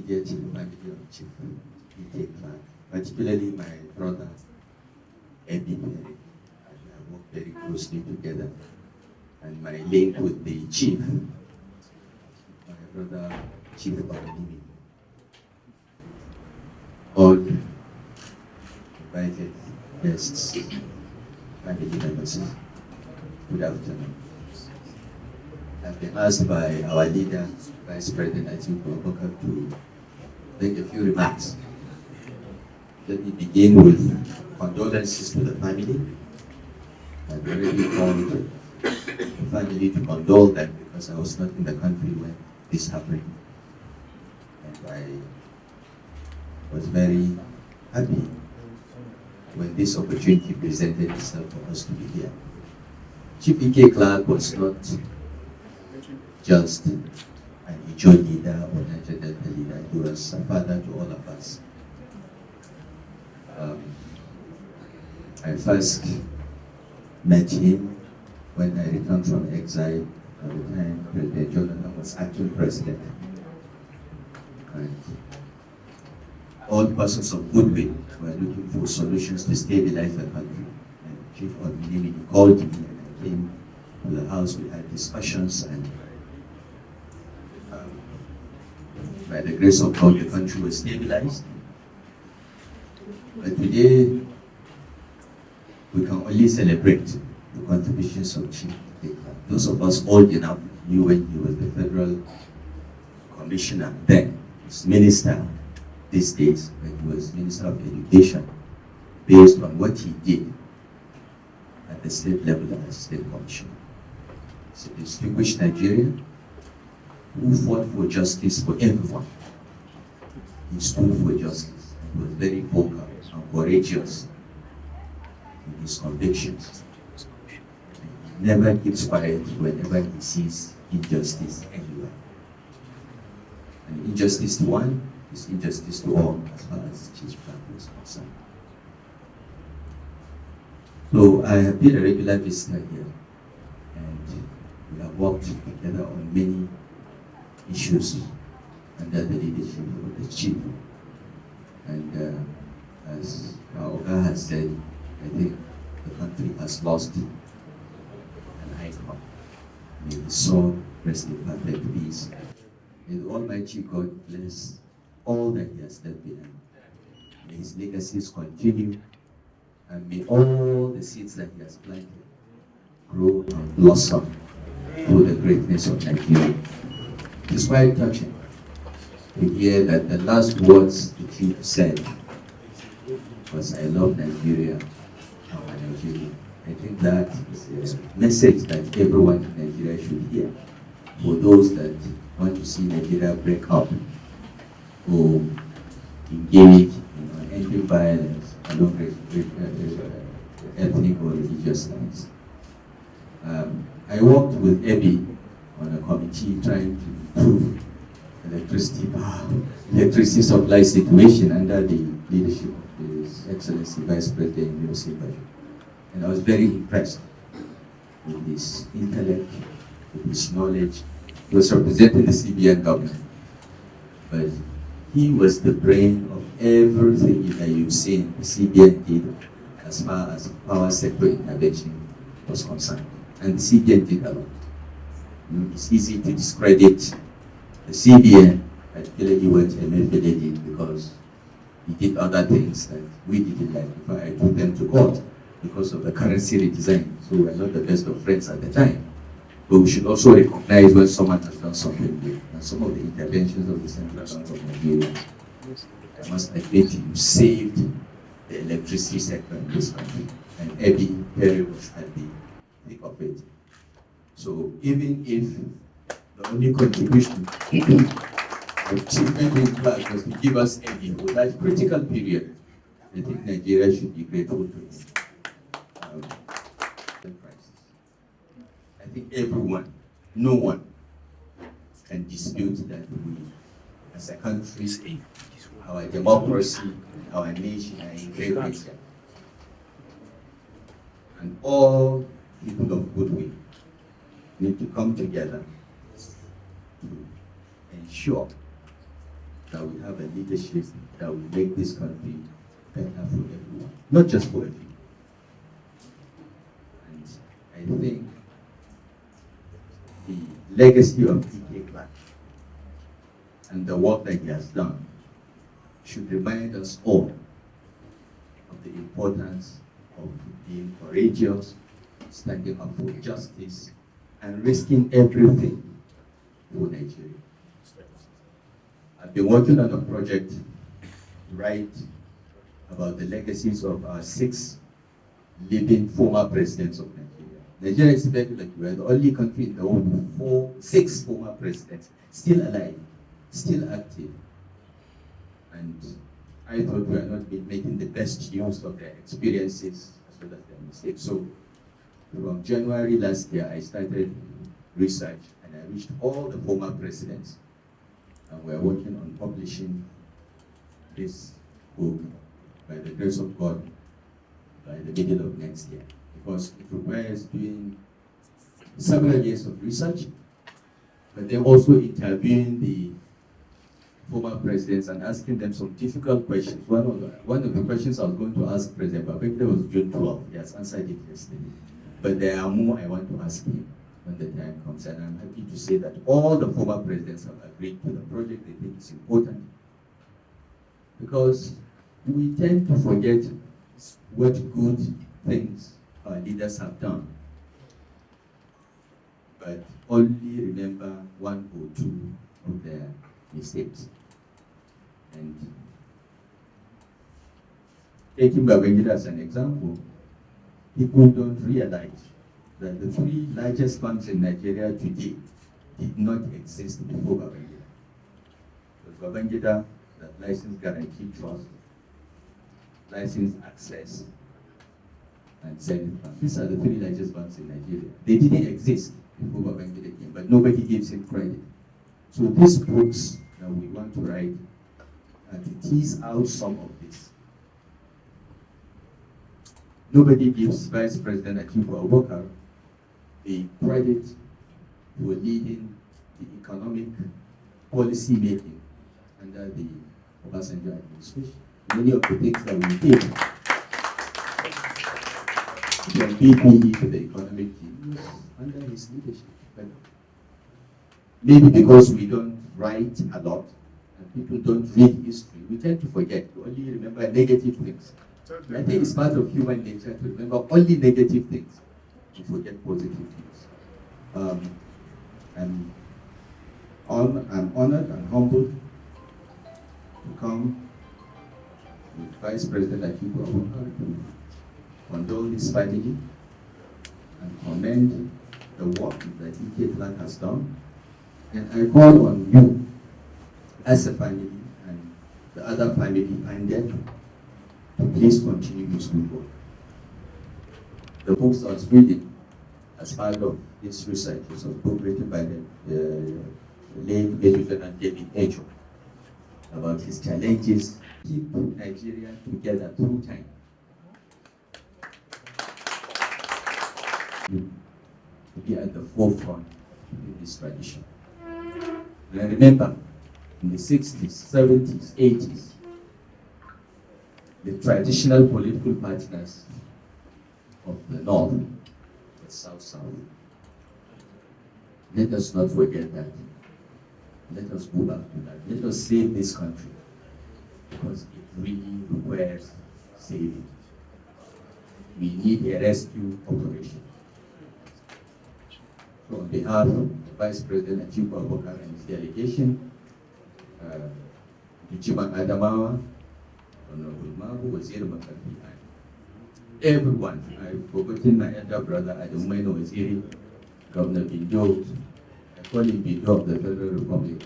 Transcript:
immediate family of Chief E.K. Clark, particularly my brother, Eddie Perry. We have worked very closely together. And my link with the chief, my brother, Chief Obanimi. All invited guests, family members, good afternoon. I've been asked by our leader, Vice President Atiku Abubakar, to make a few remarks. Let me begin with condolences to the family. I've already called the family to condole them because I was not in the country when this happened. And I was very happy when this opportunity presented itself for us to be here. Chief E.K. Clark was not just an Ijo leader or Niger Delta leader, he was a father to all of us. I first met him when I returned from exile at the time President Jonathan was acting president. And all persons of goodwill were looking for solutions to stabilize the country. And Chief Obanimi called me and I came to the house, we had discussions, and by the grace of God, the country was stabilized. But today, we can only celebrate the contributions of Chief E.K. Clark. Those of us old enough knew when he was the federal commissioner then, his minister these days, when he was Minister of Education, based on what he did at the state level as state commissioner. He's a distinguished Nigerian who fought for justice for everyone. He stood for justice and was very vocal and courageous in his convictions. He never keeps quiet whenever he sees injustice anywhere. And injustice to one is injustice to all, as far as Chief Clark was concerned. So I have been a regular visitor here, and we have worked together on many issues under the leadership of the chief. And as Oga has said, I think the country has lost an icon. May the soul rest in perfect peace. May the Almighty God bless all that he has left behind. May his legacies continue, and may all the seeds that he has planted grow and blossom through the greatness of Nigeria. It's quite touching to hear that the last words the chief said was, "I love Nigeria, our Nigeria." I think that is a message that everyone in Nigeria should hear. For those that want to see Nigeria break up or engage in ending violence along ethnic or religious lines. I worked with Ebi on a committee trying to improve electricity supply situation under the leadership of His Excellency Vice President Tinubu. And I was very impressed with his intellect, with his knowledge. He was representing the CBN government, but he was the brain of everything that you've seen the CBN did as far as power sector intervention was concerned. And the CBN did a lot. It's easy to discredit the CBN, particularly what Emefiele did, because he did other things that we didn't like. Before I took them to court because of the currency redesign. So we were not the best of friends at the time. But we should also recognize when someone has done something good. And some of the interventions of the Central Bank of Nigeria, I must admit, you saved the electricity sector in this country. And Ebi Perry was at the thick of it. So even if the only contribution of Chief E.K. Clark was to give us Ebi for that critical period, I think Nigeria should be grateful to him. I think everyone, no one can dispute that we, as a country, our democracy, our nation are in great danger. And all people of goodwill need to come together to ensure that we have a leadership that will make this country better for everyone, not just for a few. And I think the legacy of E.K. Clark and the work that he has done should remind us all of the importance of being courageous, standing up for justice, and risking everything for Nigeria. I've been working on a project to write about the legacies of our 6 living former presidents of Nigeria. Nigeria is very lucky. We are the only country in the world with 6 former presidents still alive, still active. And I thought we are not making the best use of their experiences as well as their mistakes. So from January last year, I started research and I reached all the former presidents. And we're working on publishing this book by the grace of God by the middle of next year, because it requires doing several years of research, but then also interviewing the former presidents and asking them some difficult questions. One of the questions I was going to ask President Babangida was June 12th. He has answered it yesterday. But there are more I want to ask him when the time comes, and I'm happy to say that all the former presidents have agreed to the project. They think it's important, because we tend to forget what good things our leaders have done, but only remember 1 or 2 of their mistakes. And taking Babangida as an example, people don't realize that the 3 largest banks in Nigeria today did not exist before Babangida. It was Babangida that licensed Guarantee Trust, licensed Access, and Zenith Bank. These are the 3 largest banks in Nigeria. They didn't exist before Babangida came, but nobody gives him credit. So these books that we want to write are to tease out some of this. Nobody gives Vice President Atiku Abubakar the credit for leading the economic policy making under the Obasanjo administration. Many of the things that we did, from PPE to the economic team, was under his leadership. But maybe because we don't write a lot and people don't read history, we tend to forget. We only remember negative things. I think it's part of human nature to remember only negative things and forget positive things. I'm honored and humbled to come with Vice President Atiku Abubakar to condole his family and commend the work that E.K. Clark has done. And I call on you as a family and the other family behind them to please continue his good work. The books I was reading as part of this research was a book written by the late Major David Ejo about his challenges to keep Nigeria together through time. To be at the forefront in this tradition. And I remember in the 60s, 70s, 80s, the traditional political partners of the North were South-South. Let us not forget that. Let us go back to that. Let us save this country, because it really requires saving. We need a rescue operation. So on behalf of Vice President Atiku Abubakar and his delegation, Ichiban Adamawa, Honorable Mabu, Wazir Makarfi, everyone, I've forgotten my elder brother Adamaino Waziri, Governor Bindo, I call him Bindo of the Federal Republic.